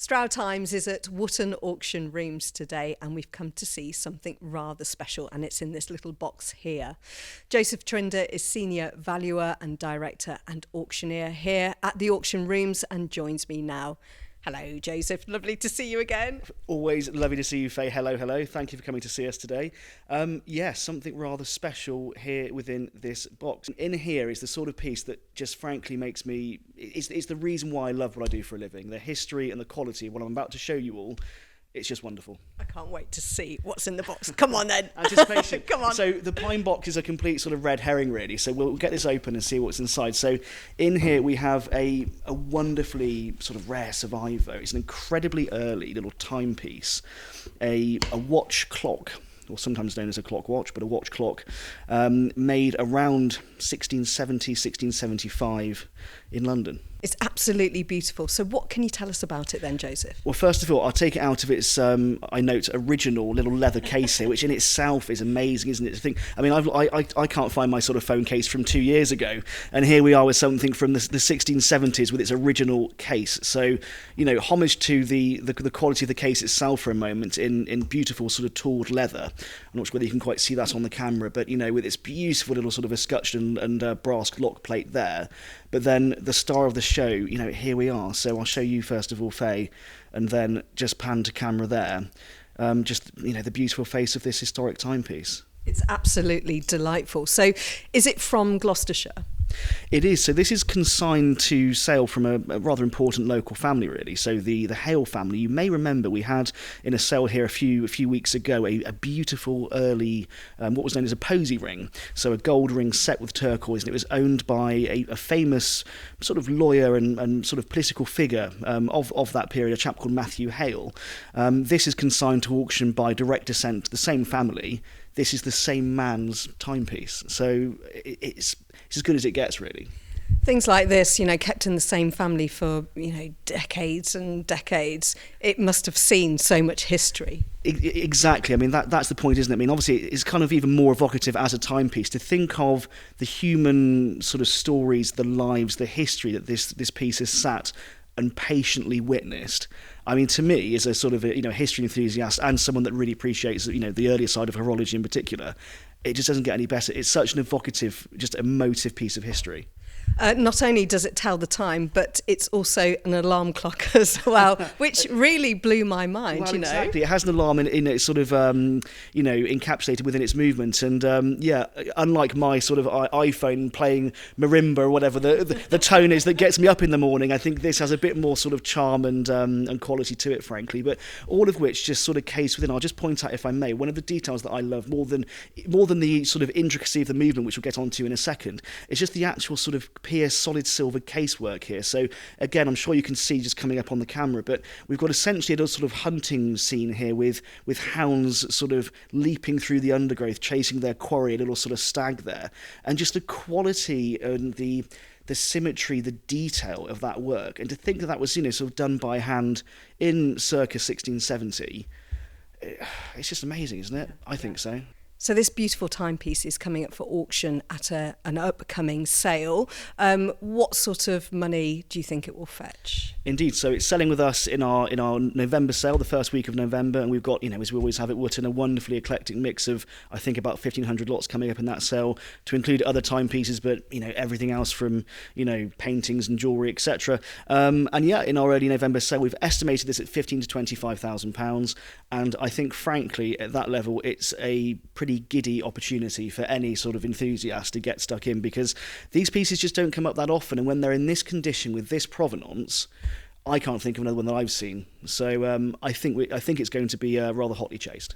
Stroud Times is at Wotton Auction Rooms today, and we've come to see something rather special, and it's in this little box here. Joseph Trinder is Senior Valuer and Director and Auctioneer here at the Auction Rooms and joins me now. Hello, Joseph. Lovely to see you again. Always lovely to see you, Faye. Hello, hello. Thank you for coming to see us today. Yes, something rather special here within this box. In here is the sort of piece that just frankly makes me... It's the reason why I love what I do for a living. The history and the quality of what I'm about to show you all. It's just wonderful. I can't wait to see what's in the box. Come on then. Anticipation. Come on. So the pine box is a complete sort of red herring, really. So we'll get this open and see what's inside. So in here we have a wonderfully sort of rare survivor. It's an incredibly early little timepiece, a watch clock, or sometimes known as a clock watch, but a watch clock, made around 1670, 1675 in London. It's absolutely beautiful. So what can you tell us about it then, Joseph? Well, first of all, I'll take it out of its, I note, original little leather case here, which in itself is amazing, isn't it? I mean, I can't find my sort of phone case from 2 years ago, and here we are with something from the 1670s with its original case. So, you know, homage to the quality of the case itself for a moment in beautiful sort of tooled leather. I'm not sure whether you can quite see that on the camera, but, you know, with its beautiful little sort of escutcheon and brass lock plate there. But then the star of the show, you know, here we are. So I'll show you first of all, Faye, and then just pan to camera there. Just, you know, the beautiful face of this historic timepiece. It's absolutely delightful. So is it from Gloucestershire? It is. So this is consigned to sale from a rather important local family, really. So the Hale family. You may remember we had in a sale here a few weeks ago a beautiful early what was known as a posy ring. So a gold ring set with turquoise, and it was owned by a famous sort of lawyer and sort of political figure of that period, a chap called Matthew Hale. This is consigned to auction by direct descent to the same family. This is the same man's timepiece. So it's as good as it gets, really. Things like this, you know, kept in the same family for, you know, decades and decades. It must have seen so much history. Exactly. I mean, that's the point, isn't it? I mean, obviously, it's kind of even more evocative as a timepiece to think of the human sort of stories, the lives, the history that this piece has sat and patiently witnessed. I mean, to me, as a sort of a, history enthusiast and someone that really appreciates, the earlier side of horology in particular, it just doesn't get any better. It's such an evocative, just emotive piece of history. Not only does it tell the time, but it's also an alarm clock as well, which really blew my mind, well, exactly. It has an alarm in it sort of, encapsulated within its movement. And, unlike my sort of iPhone playing marimba or whatever the tone is that gets me up in the morning, I think this has a bit more sort of charm and quality to it, frankly. But all of which just sort of case within. I'll just point out, if I may, one of the details that I love more than the sort of intricacy of the movement, which we'll get onto in a second, is just the actual sort of pierced solid silver casework here. So again, I'm sure you can see just coming up on the camera, but we've got essentially a sort of hunting scene here with hounds sort of leaping through the undergrowth, chasing their quarry, a little sort of stag there, and just the quality and the symmetry, the detail of that work, and to think that was sort of done by hand in circa 1670, it's just amazing, isn't it? I think so. So this beautiful timepiece is coming up for auction at an upcoming sale. What sort of money do you think it will fetch? Indeed. So it's selling with us in our November sale, the first week of November, and we've got, as we always have at Wotton, a wonderfully eclectic mix of, I think, about 1,500 lots coming up in that sale, to include other timepieces, but everything else from paintings and jewellery, etc. In our early November sale, we've estimated this at £15,000 to £25,000, and I think, frankly, at that level, it's a pretty giddy opportunity for any sort of enthusiast to get stuck in, because these pieces just don't come up that often, and when they're in this condition with this provenance, I can't think of another one that I've seen. So I think it's going to be rather hotly chased.